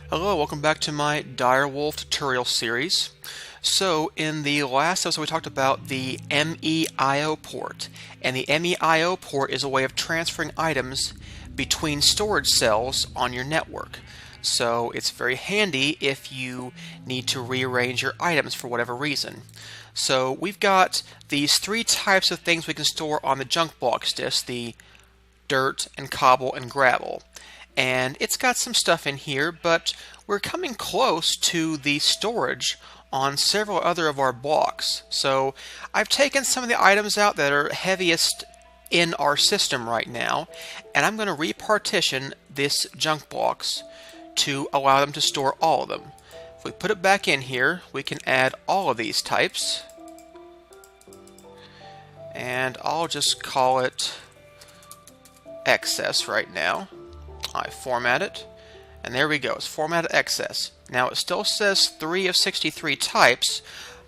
Hello, welcome back to my DireWolf tutorial series. So in the last episode we talked about the MEIO port, and the MEIO port is a way of transferring items between storage cells on your network. So it's very handy if you need to rearrange your items for whatever reason. So we've got these three types of things we can store on the junk blocks disk, the dirt and cobble and gravel. And it's got some stuff in here, but we're coming close to the storage on several other of our blocks. So I've taken some of the items out that are heaviest in our system right now, and I'm going to repartition this junk blocks to allow them to store all of them. If we put it back in here, we can add all of these types, and I'll just call it excess right now. I format it, and there we go. It's formatted excess. Now it still says 3 of 63 types,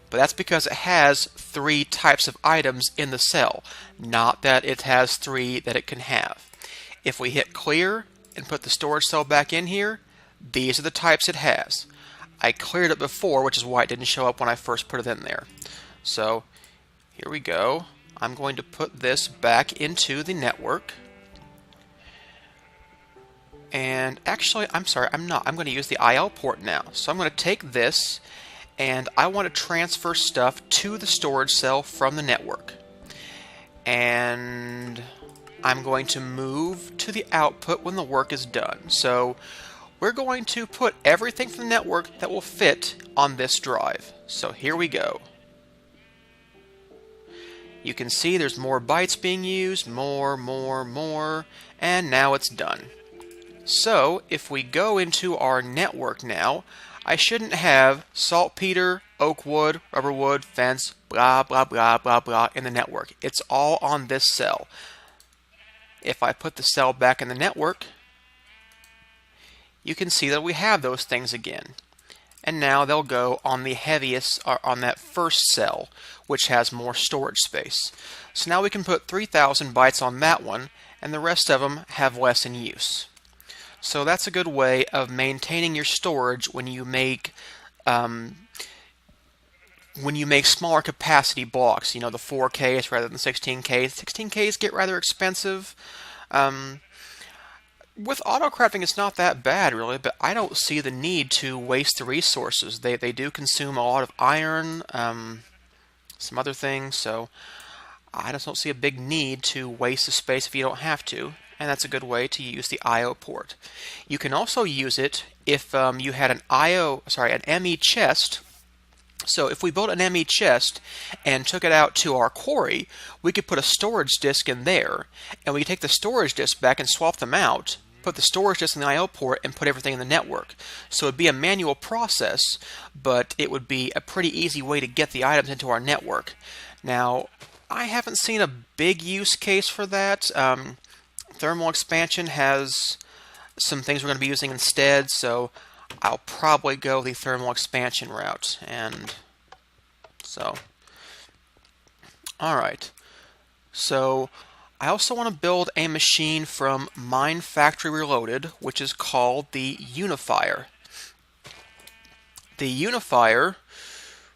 but that's because it has 3 types of items in the cell, not that it has 3 that it can have. If we hit clear and put the storage cell back in here, these are the types it has. I cleared it before, which is why it didn't show up when I first put it in there. So here we go. I'm going to put this back into the network. And actually, I'm sorry, I'm not. I'm going to use the IL port now. So I'm going to take this, and I want to transfer stuff to the storage cell from the network. And I'm going to move to the output when the work is done. So we're going to put everything from the network that will fit on this drive. So here we go. You can see there's more bytes being used, more, and now it's done. So, if we go into our network now, I shouldn't have saltpeter, oak wood, rubber wood, fence, blah, blah, blah, blah, blah in the network. It's all on this cell. If I put the cell back in the network, you can see that we have those things again. And now they'll go on the heaviest, or on that first cell, which has more storage space. So now we can put 3,000 bytes on that one, and the rest of them have less in use. So that's a good way of maintaining your storage when you make smaller capacity blocks. You know, the 4Ks rather than 16Ks. 16Ks get rather expensive. With auto crafting, it's not that bad really, but I don't see the need to waste the resources. They do consume a lot of iron, some other things, so I just don't see a big need to waste the space if you don't have to. And that's a good way to use the IO port. You can also use it if you had an ME chest. So if we built an ME chest and took it out to our quarry, we could put a storage disk in there, and we could take the storage disk back and swap them out, put the storage disk in the IO port, and put everything in the network. So it would be a manual process, but it would be a pretty easy way to get the items into our network. Now, I haven't seen a big use case for that. Thermal expansion has some things we're going to be using instead, so I'll probably go the thermal expansion route. And so, alright. So, I also want to build a machine from Minefactory Reloaded, which is called the Unifier. The Unifier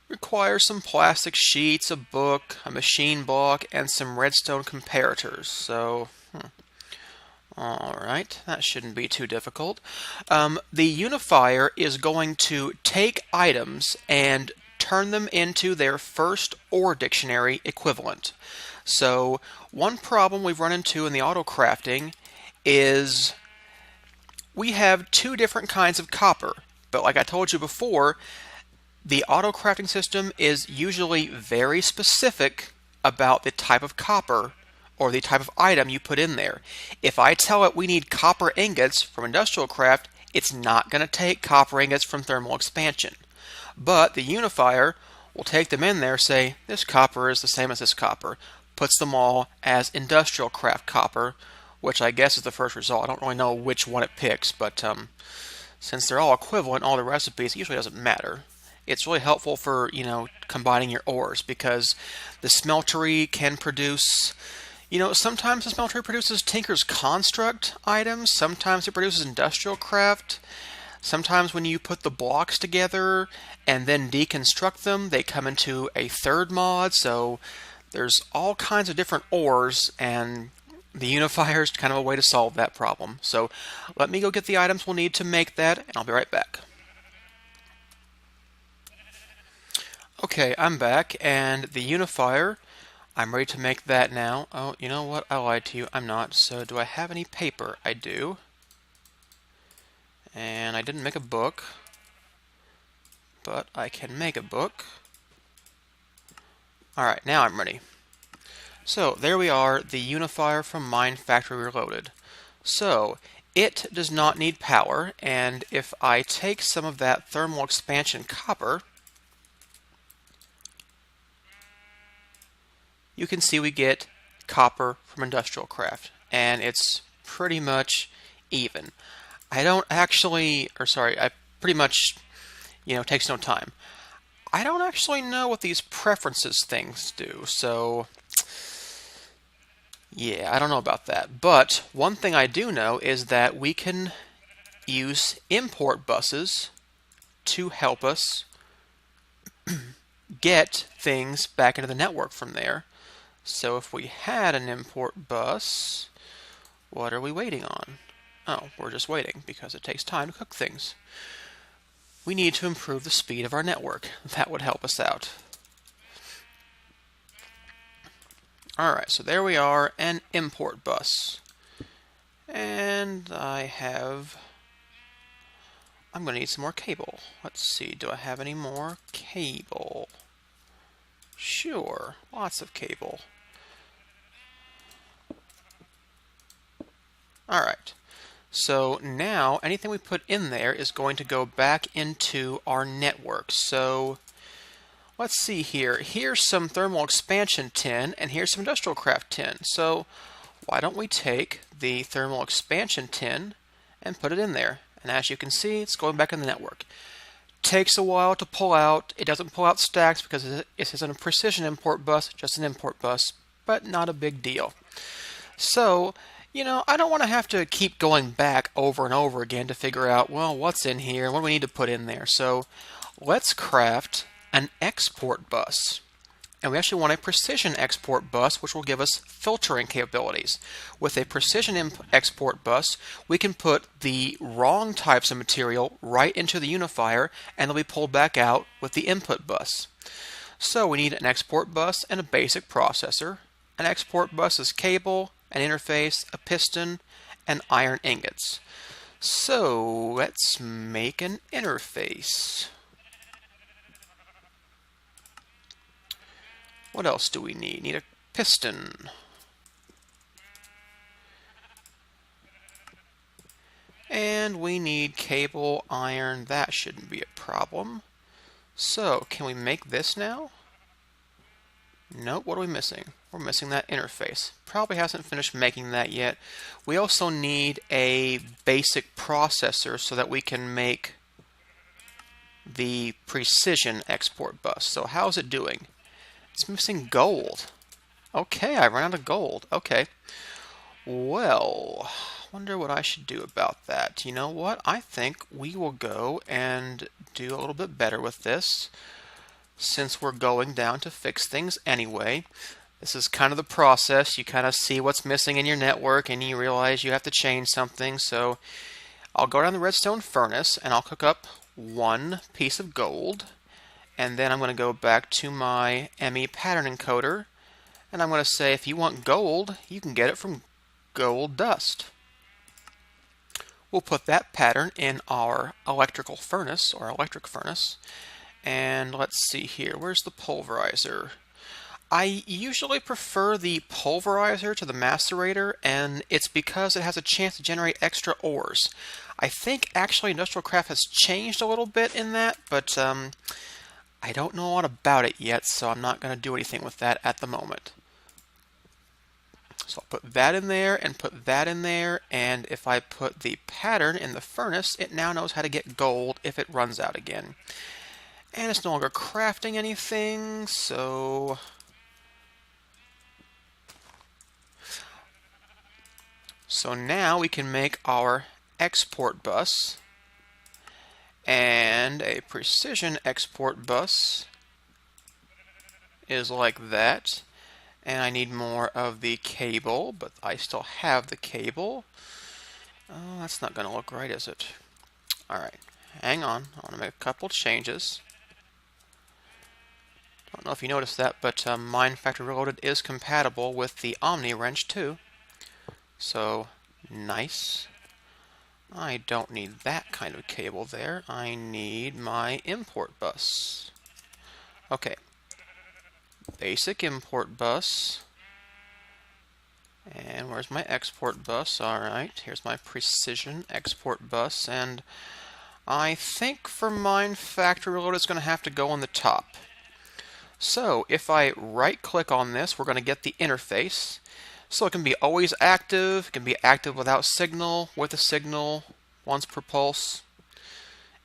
requires some plastic sheets, a book, a machine block, and some redstone comparators. So, alright, that shouldn't be too difficult. The Unifier is going to take items and turn them into their first OR dictionary equivalent. So, one problem we've run into in the auto crafting is we have 2 different kinds of copper. But like I told you before, the auto crafting system is usually very specific about the type of copper or the type of item you put in there. If I tell it we need copper ingots from industrial craft, it's not going to take copper ingots from thermal expansion. But the Unifier will take them in there, say this copper is the same as this copper, puts them all as industrial craft copper, which I guess is the first result. I don't really know which one it picks, but since they're all equivalent in all the recipes, it usually doesn't matter. It's really helpful for, combining your ores, because the smeltery can produce, sometimes the smeltery produces Tinker's Construct items, sometimes it produces industrial craft. Sometimes when you put the blocks together and then deconstruct them, they come into a third mod, so there's all kinds of different ores, and the Unifier is kind of a way to solve that problem. So let me go get the items we'll need to make that, and I'll be right back. Okay, I'm back, and the Unifier, I'm ready to make that now. Oh, you know what? I lied to you. I'm not. So do I have any paper? I do. And I didn't make a book, but I can make a book. Alright, now I'm ready. So there we are, the Unifier from Minefactory Reloaded. So it does not need power, and if I take some of that thermal expansion copper, you can see we get copper from industrial craft, and it's pretty much even. I pretty much, takes no time. I don't actually know what these preferences things do, so yeah, I don't know about that. But one thing I do know is that we can use import buses to help us get things back into the network from there. So if we had an import bus, what are we waiting on? Oh, we're just waiting because it takes time to cook things. We need to improve the speed of our network. That would help us out. Alright, so there we are, an import bus. And I'm going to need some more cable. Let's see, do I have any more cable? Sure, lots of cable. Alright, so now anything we put in there is going to go back into our network. So let's see here. Here's some thermal expansion tin, and here's some industrial craft tin. So why don't we take the thermal expansion tin and put it in there? And as you can see, it's going back in the network. Takes a while to pull out. It doesn't pull out stacks because it isn't a precision import bus, just an import bus, but not a big deal. So, I don't want to have to keep going back over and over again to figure out, well, what's in here, what do we need to put in there. So let's craft an export bus. And we actually want a precision export bus, which will give us filtering capabilities. With a precision export bus, we can put the wrong types of material right into the Unifier, and they'll be pulled back out with the input bus. So we need an export bus and a basic processor. An export bus is cable, an interface, a piston, and iron ingots. So let's make an interface. What else do we need? Need a piston. And we need cable, iron. That shouldn't be a problem. So, can we make this now? Nope, what are we missing? We're missing that interface. Probably hasn't finished making that yet. We also need a basic processor so that we can make the precision export bus. So how's it doing? It's missing gold. Okay, I ran out of gold. Okay. Well, wonder what I should do about that. You know what? I think we will go and do a little bit better with this, since we're going down to fix things anyway. This is kind of the process. You kind of see what's missing in your network and you realize you have to change something. So I'll go down the redstone furnace and I'll cook up one piece of gold. And then I'm going to go back to my ME pattern encoder, and I'm going to say if you want gold, you can get it from gold dust. We'll put that pattern in our electrical furnace, or electric furnace, and let's see here, where's the pulverizer? I usually prefer the pulverizer to the macerator, and it's because it has a chance to generate extra ores. I think actually Industrial Craft has changed a little bit in that, but I don't know a lot about it yet, so I'm not going to do anything with that at the moment. So I'll put that in there and put that in there, and if I put the pattern in the furnace, it now knows how to get gold if it runs out again. And it's no longer crafting anything, so now we can make our export bus. And a precision export bus is like that. And I need more of the cable, but I still have the cable. Oh, that's not going to look right, is it? Alright, hang on. I want to make a couple changes. Don't know if you noticed that, but Minefactory Reloaded is compatible with the Omni wrench too. So, nice. I don't need that kind of cable there. I need my import bus. Okay. Basic import bus. And where's my export bus? Alright, here's my precision export bus. And I think for Minefactory Reloaded it's going to have to go on the top. So if I right click on this, we're going to get the interface. So it can be always active, it can be active without signal, with a signal, once per pulse.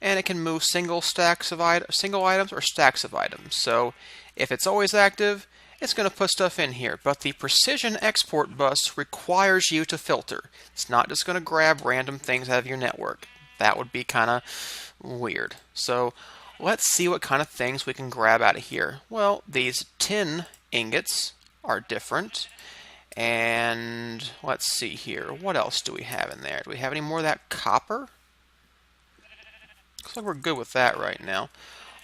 And it can move single items or stacks of items. So if it's always active, it's going to put stuff in here. But the precision export bus requires you to filter. It's not just going to grab random things out of your network. That would be kind of weird. So let's see what kind of things we can grab out of here. Well, these tin ingots are different. And let's see here. What else do we have in there? Do we have any more of that copper? Looks like we're good with that right now.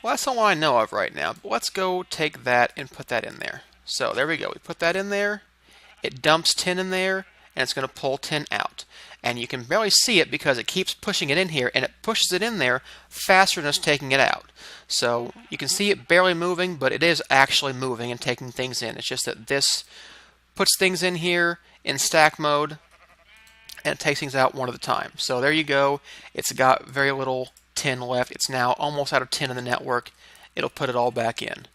Well, that's all I know of right now. But let's go take that and put that in there. So there we go. We put that in there. It dumps tin in there, and it's going to pull tin out. And you can barely see it because it keeps pushing it in here, and it pushes it in there faster than it's taking it out. So you can see it barely moving, but it is actually moving and taking things in. It's just that this puts things in here in stack mode, and it takes things out one at a time. So there you go. It's got very little tin left. It's now almost out of tin in the network. It'll put it all back in.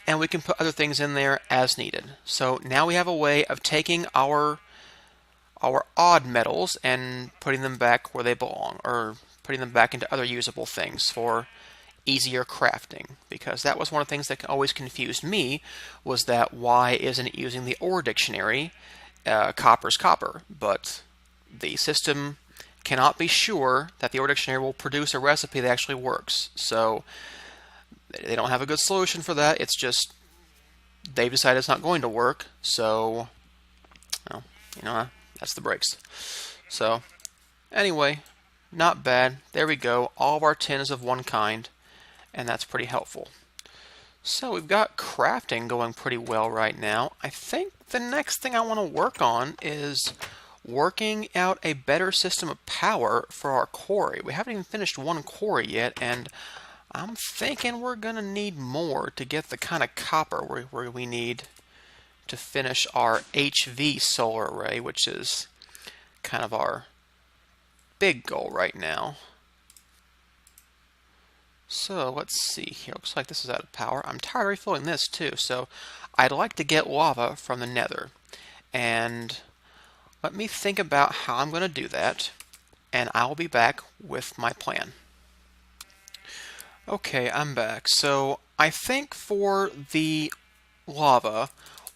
And we can put other things in there as needed. So now we have a way of taking our odd metals and putting them back where they belong, or putting them back into other usable things for easier crafting. Because that was one of the things that always confused me, was that why isn't it using the ore dictionary? Copper's copper, but the system cannot be sure that the ore dictionary will produce a recipe that actually works. So they don't have a good solution for that. It's just they've decided it's not going to work. So, well, that's the breaks. So anyway, not bad. There we go. All of our tin is of one kind, and that's pretty helpful. So we've got crafting going pretty well right now. I think the next thing I want to work on is working out a better system of power for our quarry. We haven't even finished one quarry yet, and I'm thinking we're going to need more to get the kind of copper where we need to finish our HV solar array, which is kind of our big goal right now. So let's see here. Looks like this is out of power. I'm tired of refilling this too, so I'd like to get lava from the Nether. And let me think about how I'm going to do that, and I'll be back with my plan. Okay, I'm back. So I think for the lava,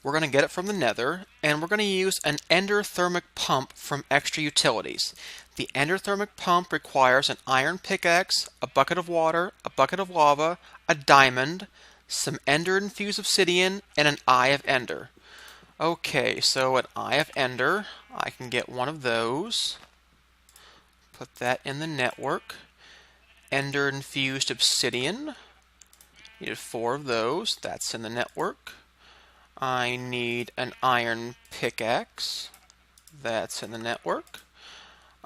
we're going to get it from the Nether, and we're going to use an ender-thermic pump from Extra Utilities. The ender-thermic pump requires an iron pickaxe, a bucket of water, a bucket of lava, a diamond, some ender-infused obsidian, and an eye of ender. Okay, so an eye of ender, I can get one of those. Put that in the network. Ender-infused obsidian. Needed 4 of those. That's in the network. I need an iron pickaxe. That's in the network.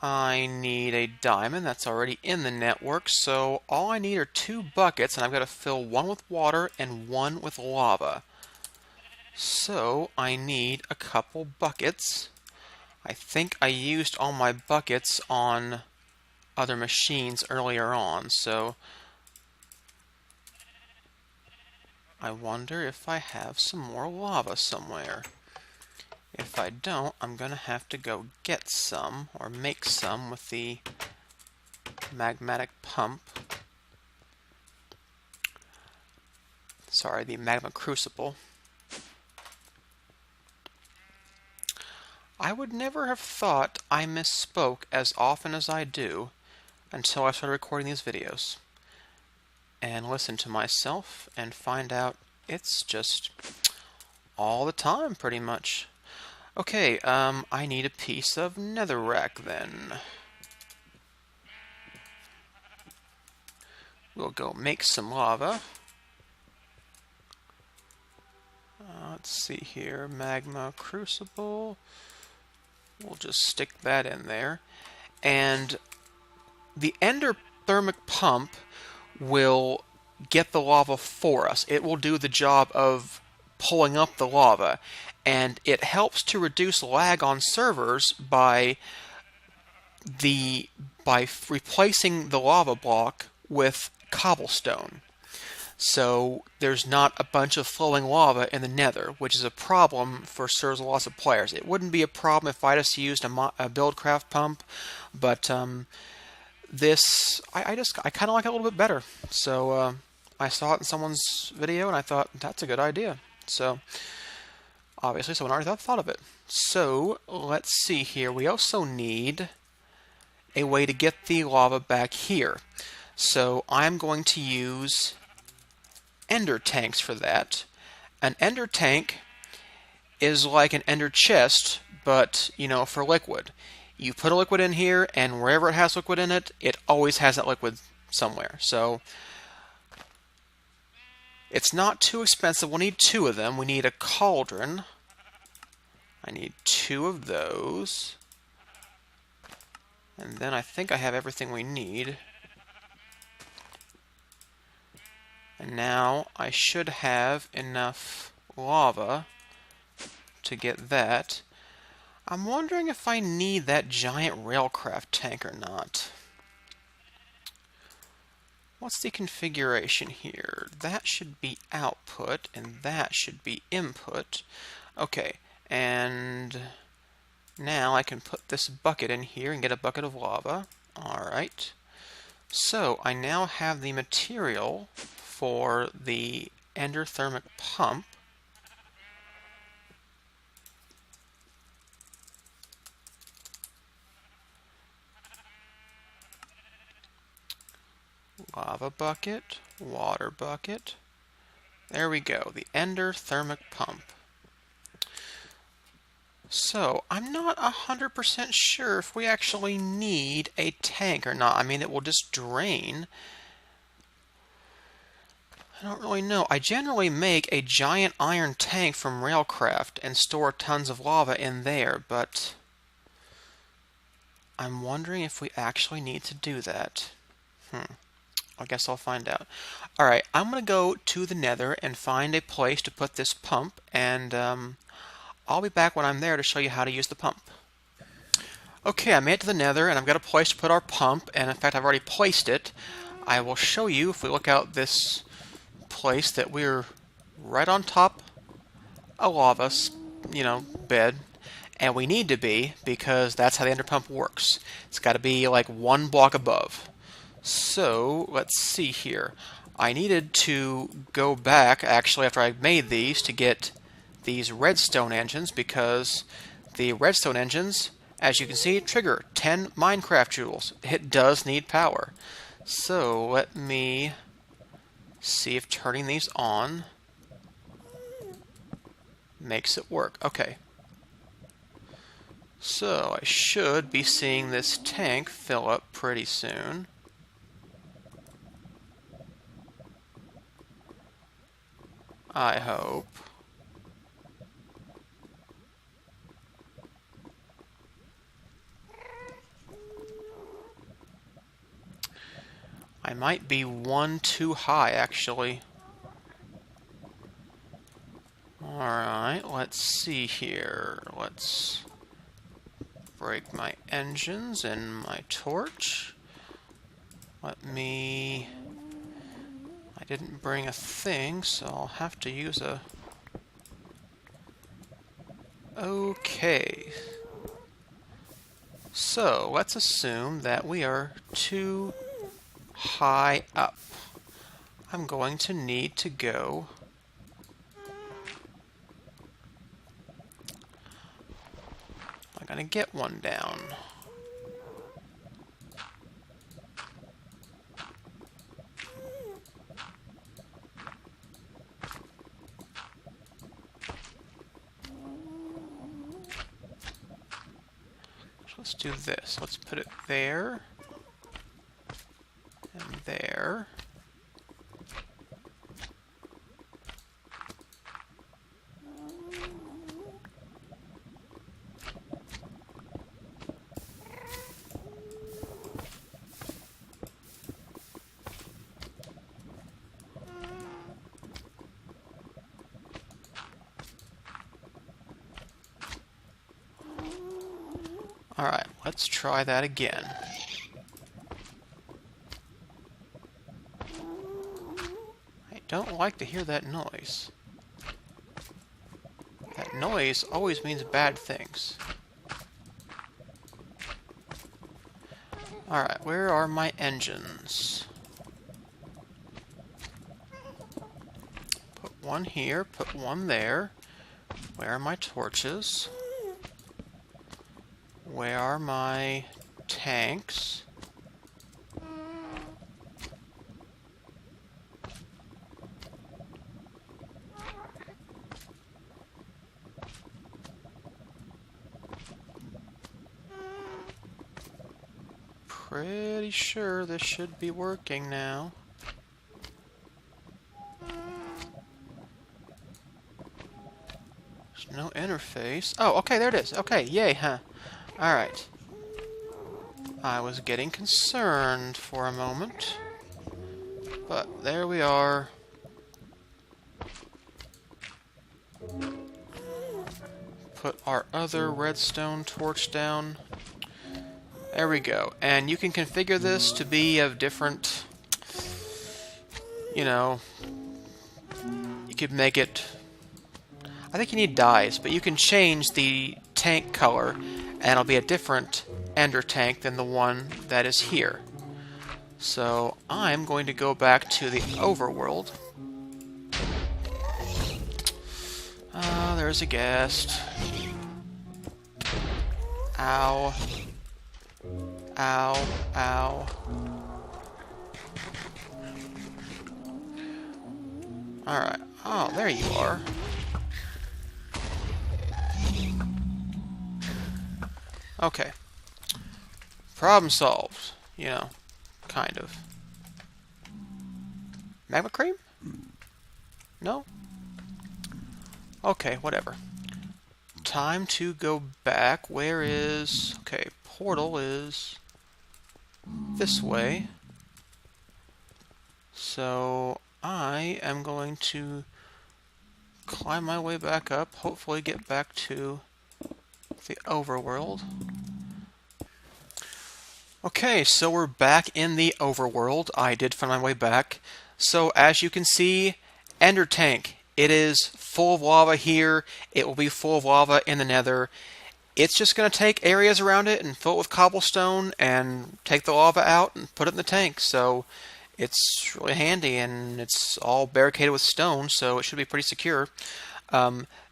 I need a diamond. That's already in the network. So all I need are 2 buckets, and I've got to fill one with water and one with lava. So I need a couple buckets. I think I used all my buckets on other machines earlier on, so I wonder if I have some more lava somewhere. If I don't, I'm going to have to go get some, or make some with the magmatic pump. Sorry, the magma crucible. I would never have thought I misspoke as often as I do until I started recording these videos and listen to myself and find out it's just all the time pretty much. Okay, I need a piece of netherrack then. We'll go make some lava. Let's see here, magma crucible. We'll just stick that in there. And the ender-thermic pump will get the lava for us. It will do the job of pulling up the lava. And it helps to reduce lag on servers by replacing the lava block with cobblestone. So there's not a bunch of flowing lava in the Nether, which is a problem for servers with lots of players. It wouldn't be a problem if I just used a buildcraft pump, but this I kind of like it a little bit better. So I saw it in someone's video and I thought that's a good idea. So obviously someone already thought of it. So let's see here. We also need a way to get the lava back here. So I'm going to use ender tanks for that. An ender tank is like an ender chest, but for liquid. You put a liquid in here, and wherever it has liquid in it, it always has that liquid somewhere. So it's not too expensive. We'll need 2 of them. We need a cauldron. I need 2 of those. And then I think I have everything we need. And now I should have enough lava to get that. I'm wondering if I need that giant railcraft tank or not. What's the configuration here? That should be output, and that should be input. Okay, and now I can put this bucket in here and get a bucket of lava. Alright. So I now have the material for the ender-thermic pump. Lava bucket, water bucket. There we go, the ender-thermic pump. So, I'm not 100% sure if we actually need a tank or not. I mean, it will just drain. I don't really know. I generally make a giant iron tank from railcraft and store tons of lava in there, but I'm wondering if we actually need to do that. I guess I'll find out. Alright, I'm going to go to the Nether and find a place to put this pump, and I'll be back when I'm there to show you how to use the pump. Okay, I made it to the Nether, and I've got a place to put our pump, and in fact I've already placed it. I will show you, if we look out this place, that we're right on top a lava, bed, and we need to be, because that's how the ender pump works. It's got to be like 1 block above. So, let's see here. I needed to go back, actually, after I made these, to get these redstone engines, because the redstone engines, as you can see, trigger 10 Minecraft joules. It does need power. So, let me see if turning these on makes it work. Okay. So, I should be seeing this tank fill up pretty soon. I hope. I might be 1 too high, actually. Alright, let's see here. Let's break my engines and my torch. I didn't bring a thing, so I'll have to use a... Okay. So, let's assume that we are too high up. I'm going to need to go I'm going to get one down. let's do this. Let's put it there and there. Alright, let's try that again. I don't like to hear that noise. That noise always means bad things. Alright, where are my engines? Put one here, put one there. Where are my torches? Where are my tanks? Pretty sure this should be working now. There's no interface. Oh, okay, there it is. Okay, yay, huh? Alright. I was getting concerned for a moment. But there we are. Put our other redstone torch down. There we go. And you can configure this to be of different, you know, you could make it, I think you need dyes, but you can change the tank color and it'll be a different ender tank than the one that is here. So I'm going to go back to the overworld. There's a guest. Ow. Ow, ow. Alright. Oh, there you are. Okay. Problem solved. You know, kind of. Magma cream? No? Okay, whatever. Time to go back. Where is... Okay, portal is this way. So I am going to climb my way back up, hopefully get back to the overworld. Okay, so we're back in the overworld. I did find my way back. So as you can see, ender tank. It is full of lava here. It will be full of lava in the nether. It's just going to take areas around it and fill it with cobblestone and take the lava out and put it in the tank. So it's really handy, and it's all barricaded with stone, so it should be pretty secure.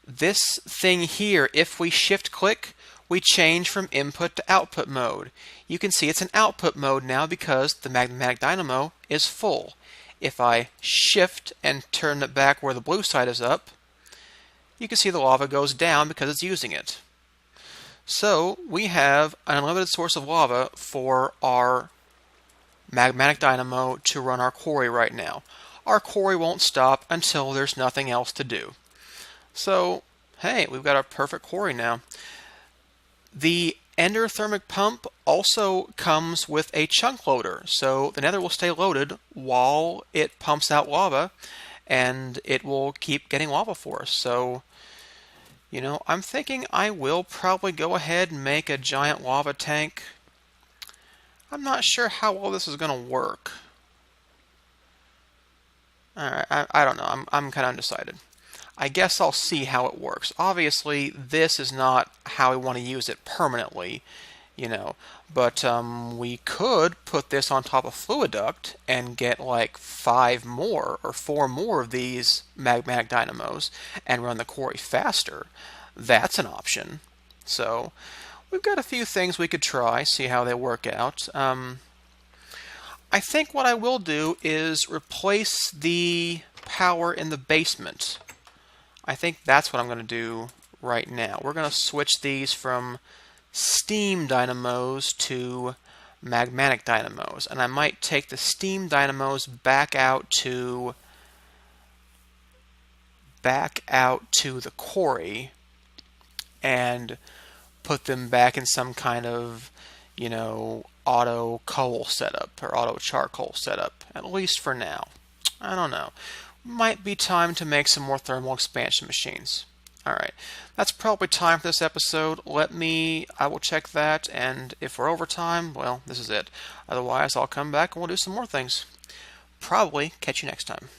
This thing here, if we shift click, we change from input to output mode. You can see it's in output mode now because the magmatic dynamo is full. If I shift and turn it back where the blue side is up, you can see the lava goes down because it's using it. So we have an unlimited source of lava for our magmatic dynamo to run our quarry right now. Our quarry won't stop until there's nothing else to do. So, hey, we've got a perfect quarry now. The ender-thermic pump also comes with a chunk loader, so the nether will stay loaded while it pumps out lava, and it will keep getting lava for us. So, you know, I'm thinking I will probably go ahead and make a giant lava tank. I'm not sure how well this is going to work. Alright, I don't know. I'm kind of undecided. I guess I'll see how it works. Obviously, this is not how we want to use it permanently, you know. But we could put this on top of Fluiduct and get like 5 more or 4 more of these magmatic dynamos and run the quarry faster. That's an option. So we've got a few things we could try, see how they work out. I think what I will do is replace the power in the basement. I think that's what I'm going to do right now. We're going to switch these from steam dynamos to magmatic dynamos, and I might take the steam dynamos back out to the quarry and put them back in some kind of, auto coal setup or auto charcoal setup, at least for now. I don't know. Might be time to make some more thermal expansion machines. Alright, that's probably time for this episode. I will check that, and if we're over time, well, this is it. Otherwise, I'll come back and we'll do some more things. Probably catch you next time.